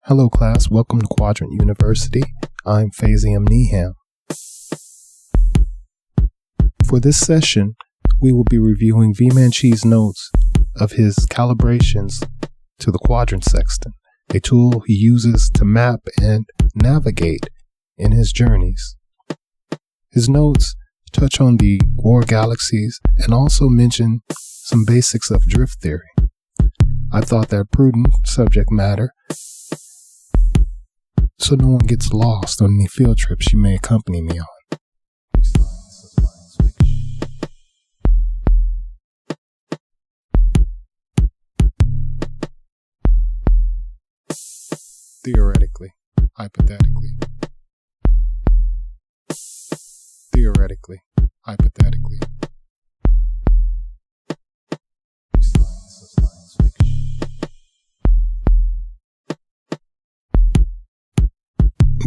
Hello class, welcome to Quadrant University. I'm Fazium Neham. For this session, we will be reviewing Veemanchi's notes of his calibrations to the quadrant sextant, a tool he uses to map and navigate in his journeys. His notes touch on the War galaxies and also mention some basics of drift theory. I thought that prudent subject matter so no one gets lost on any field trips you may accompany me on. Theoretically, hypothetically. Theoretically, hypothetically.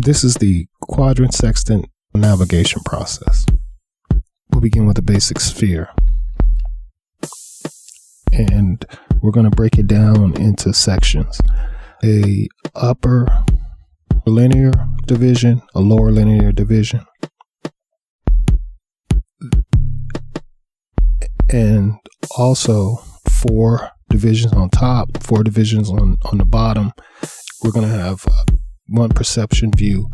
This is the quadrant sextant navigation process. We'll begin with a basic sphere. And we're going to break it down into sections. A upper linear division, a lower linear division, and also 4 divisions on top, 4 divisions on the bottom. We're going to have one perception view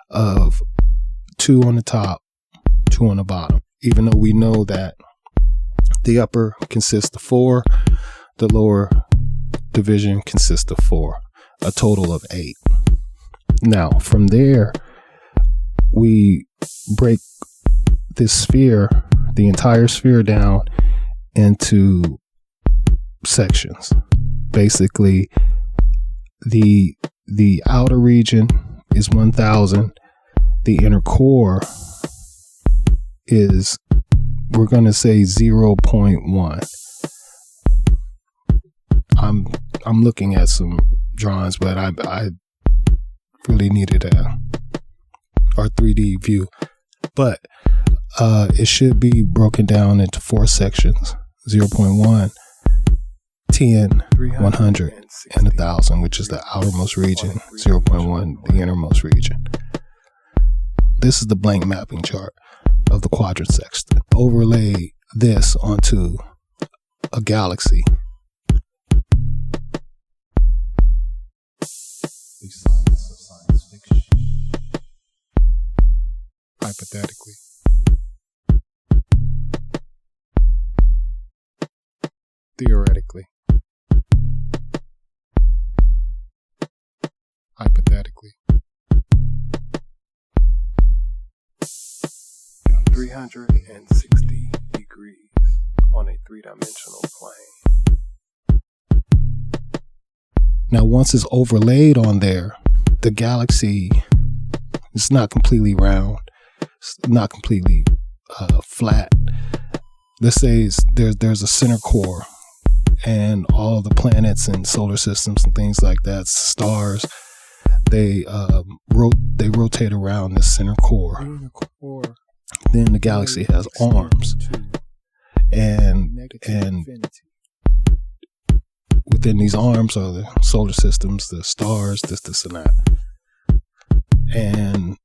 of 2 on the top, 2 on the bottom, even though we know that the upper consists of 4, the lower division consists of 4, a total of 8. Now, from there, we break this sphere, the entire sphere, down into sections. Basically, the outer region is 1000. The inner core is, we're going to say 0.1. I'm looking at some drawings, but I really needed our 3D view. But it should be broken down into 4 sections: 0.1, 10, 100, and 1000, which is the outermost region, 0.1, the innermost region. This is the blank mapping chart of the quadrant sextant. Overlay this onto a galaxy. Hypothetically. Theoretically. Hypothetically. 360 degrees on a 3-dimensional plane. Now, once it's overlaid on there, the galaxy is not completely round. It's not completely flat. Let's say there's a center core, and all the planets and solar systems and things like that, stars, they rotate around this center core. Then the galaxy has arms, and within these arms are the solar systems, the stars, this and that. And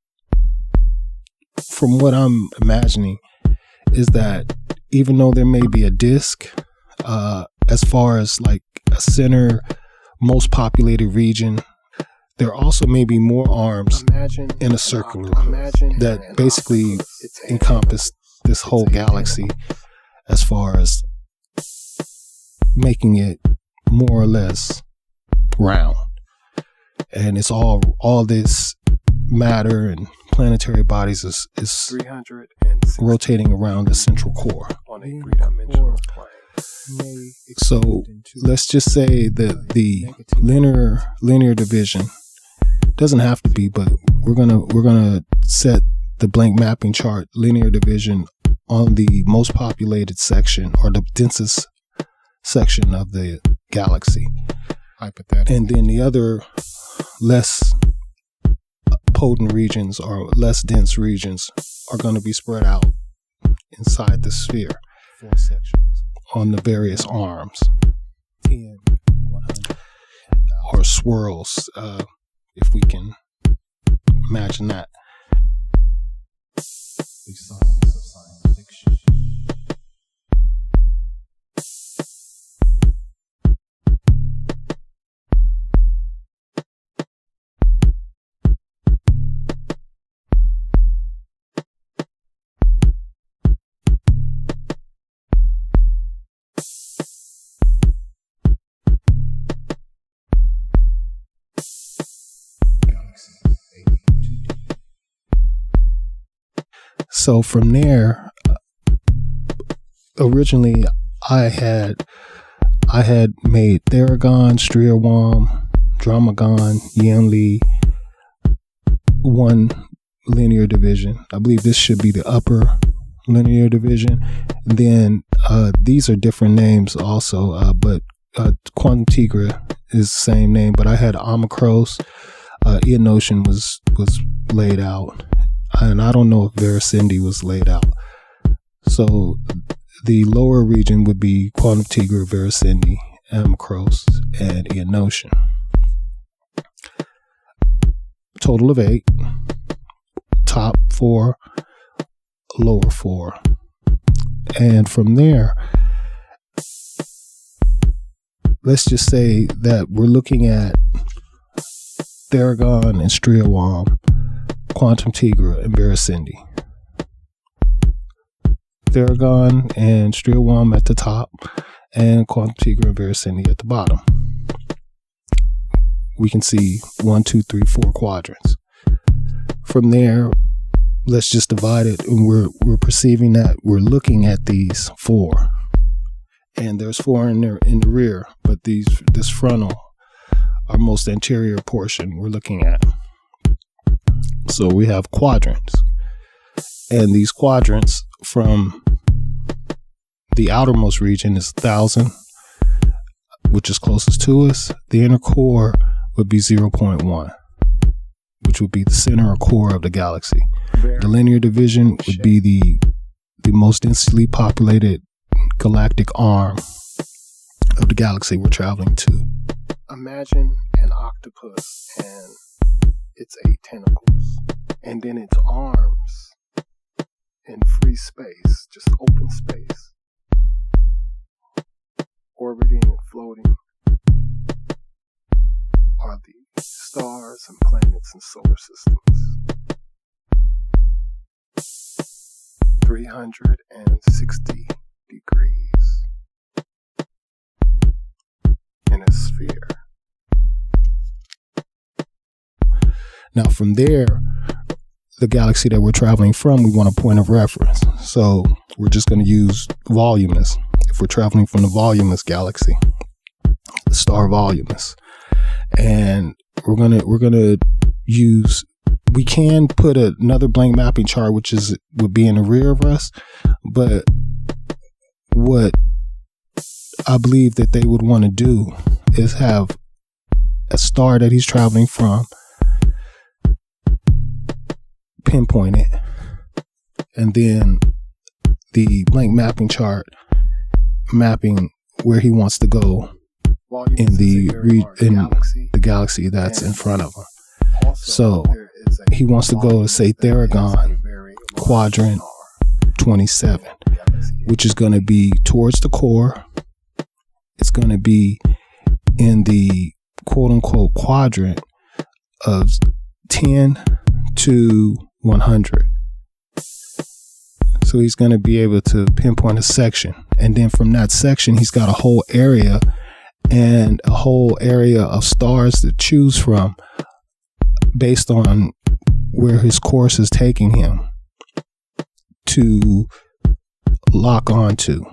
from what I'm imagining is that even though there may be a disk, as far as like a center, most populated region, there also may be more arms in a circle that basically encompass this whole galaxy, as far as making it more or less round. And it's all this matter and planetary bodies is rotating around the central core on a 3-dimensional plane. So let's just say that the linear division doesn't have to be, but we're gonna set the blank mapping chart linear division on the most populated section, or the densest section of the galaxy. Hypothetically. And then the other less potent regions or less dense regions are going to be spread out inside the sphere. 4 sections on the various arms. 10, 100, or swirls. if we can imagine that. The science of science fiction. So from there, originally I had made Theragon, Striawan, Dramagon, Yanli one linear division. I believe this should be the upper linear division. And then these are different names also, but Quantum Tigre is the same name, but I had Amacros, Eonocean was laid out. And I don't know if Veracindi was laid out. So the lower region would be Quantum Tigre, Veracindi, Amacros, and Eonocean. Total of 8. Top 4, lower 4. And from there, let's just say that we're looking at Theragon and Striawan, Quantum Tigre, and Veracindi. Theragon and Striawan at the top, and Quantum Tigre and Veracindi at the bottom. We can see 1, 2, 3, 4 quadrants. From there, let's just divide it, and we're perceiving that we're looking at these 4, and there's 4 in the rear, but this frontal, our most anterior portion, we're looking at. So we have quadrants, and these quadrants from the outermost region is 1,000, which is closest to us. The inner core would be 0.1, which would be the center or core of the galaxy. The linear division would be the most densely populated galactic arm of the galaxy we're traveling to. Imagine an octopus and its 8 tentacles, and then its arms in free space, just open space, orbiting and floating are the stars and planets and solar systems. 360 degrees in a sphere. Now from there, the galaxy that we're traveling from, we want a point of reference. So we're just going to use Voluminous. If we're traveling from the Voluminous galaxy, the star Voluminous, and we're gonna use. We can put another blank mapping chart, which would be in the rear of us, but what I believe that they would want to do is have a star that he's traveling from, pinpoint it, and then the blank mapping chart mapping where he wants to go in the galaxy that's in front of him. So he wants to go to, say, Theragon, quadrant 27, which is going to be towards the core. It's going to be in the quote-unquote quadrant of 10 to 100. So he's going to be able to pinpoint a section. And then from that section, he's got a whole area and a whole area of stars to choose from based on where his course is taking him to lock onto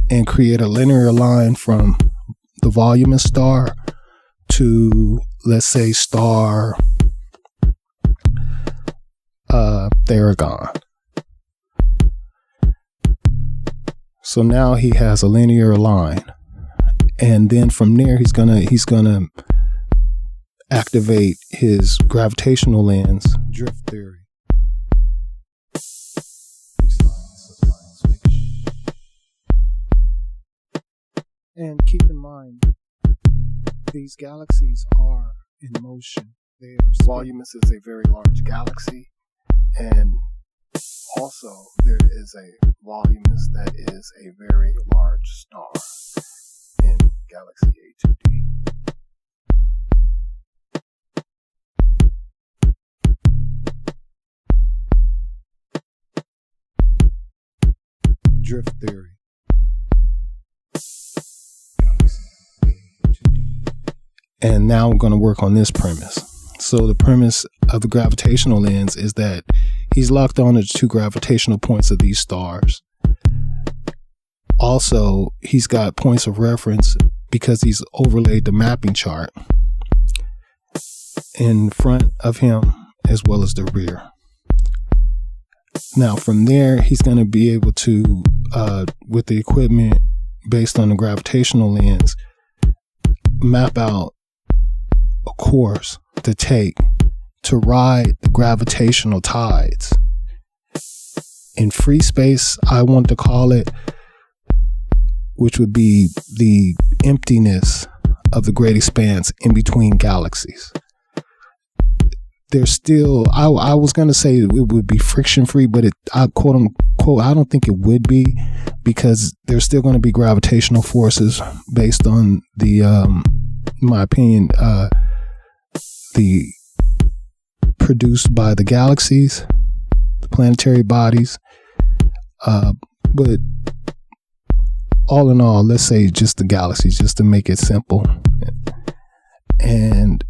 and create a linear line from the Voluminous star to, let's say, star Theragon. So now he has a linear line, and then from there he's gonna activate his gravitational lens, drift theory. And keep in mind, these galaxies are in motion. Voluminous is a very large galaxy, and also there is a voluminous that is a very large star in galaxy A2D. Drift theory. And now we're going to work on this premise. So the premise of the gravitational lens is that he's locked on to 2 gravitational points of these stars. Also, he's got points of reference because he's overlaid the mapping chart in front of him as well as the rear. Now, from there, he's going to be able to, with the equipment based on the gravitational lens, map out a course to take to ride the gravitational tides. In free space, I want to call it, which would be the emptiness of the great expanse in between galaxies. There's still, I was going to say it would be friction free, but I quote unquote, I don't think it would be, because there's still going to be gravitational forces based on the, in my opinion, the produced by the galaxies, the planetary bodies. But all in all, let's say just the galaxies, just to make it simple. And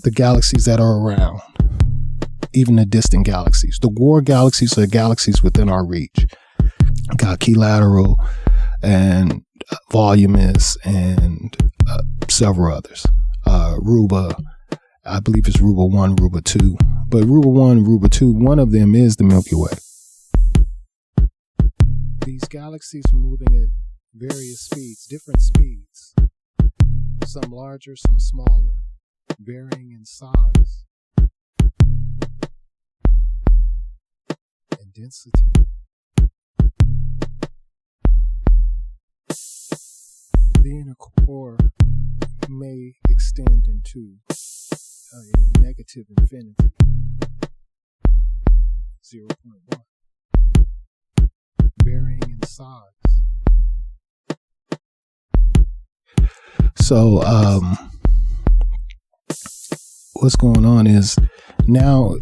the galaxies that are around, even the distant galaxies. The War galaxies are galaxies within our reach. Got Quilateral and Voluminous and several others. Ruba, I believe it's Ruba 1, Ruba 2. But Ruba 1, Ruba 2, one of them is the Milky Way. These galaxies are moving at various speeds, different speeds. Some larger, some smaller, varying in size and density. The inner core may extend into a negative infinity, 0.1, varying in size. So, what's going on is now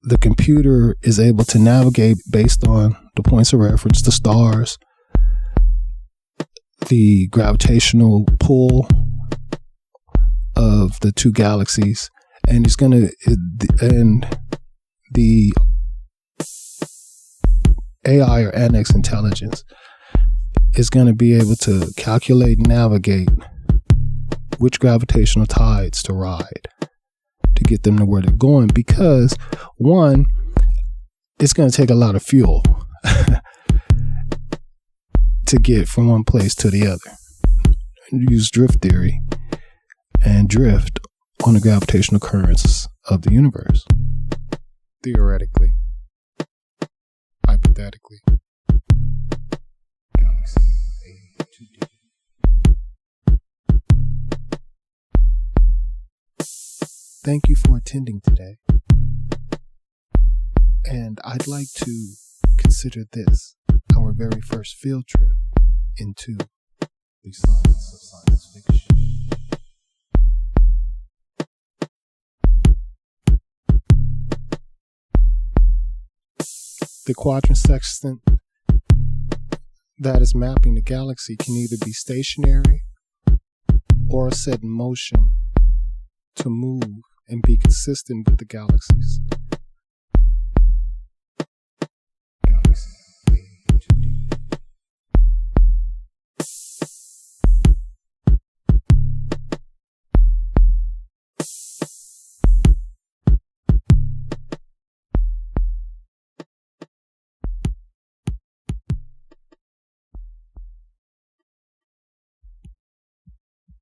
the computer is able to navigate based on the points of reference, the stars, the gravitational pull of the 2 galaxies, and it's going to, and the AI or annex intelligence is going to be able to calculate and navigate which gravitational tides to ride to get them to where they're going, because one, it's going to take a lot of fuel to get from one place to the other. Use drift theory and drift on the gravitational currents of the universe. Theoretically. Hypothetically. Galaxy A2D. Thank you for attending today. And I'd like to consider this our very first field trip into The science of science fiction. the quadrant sextant that is mapping the galaxy can either be stationary or set in motion to move and be consistent with the galaxies.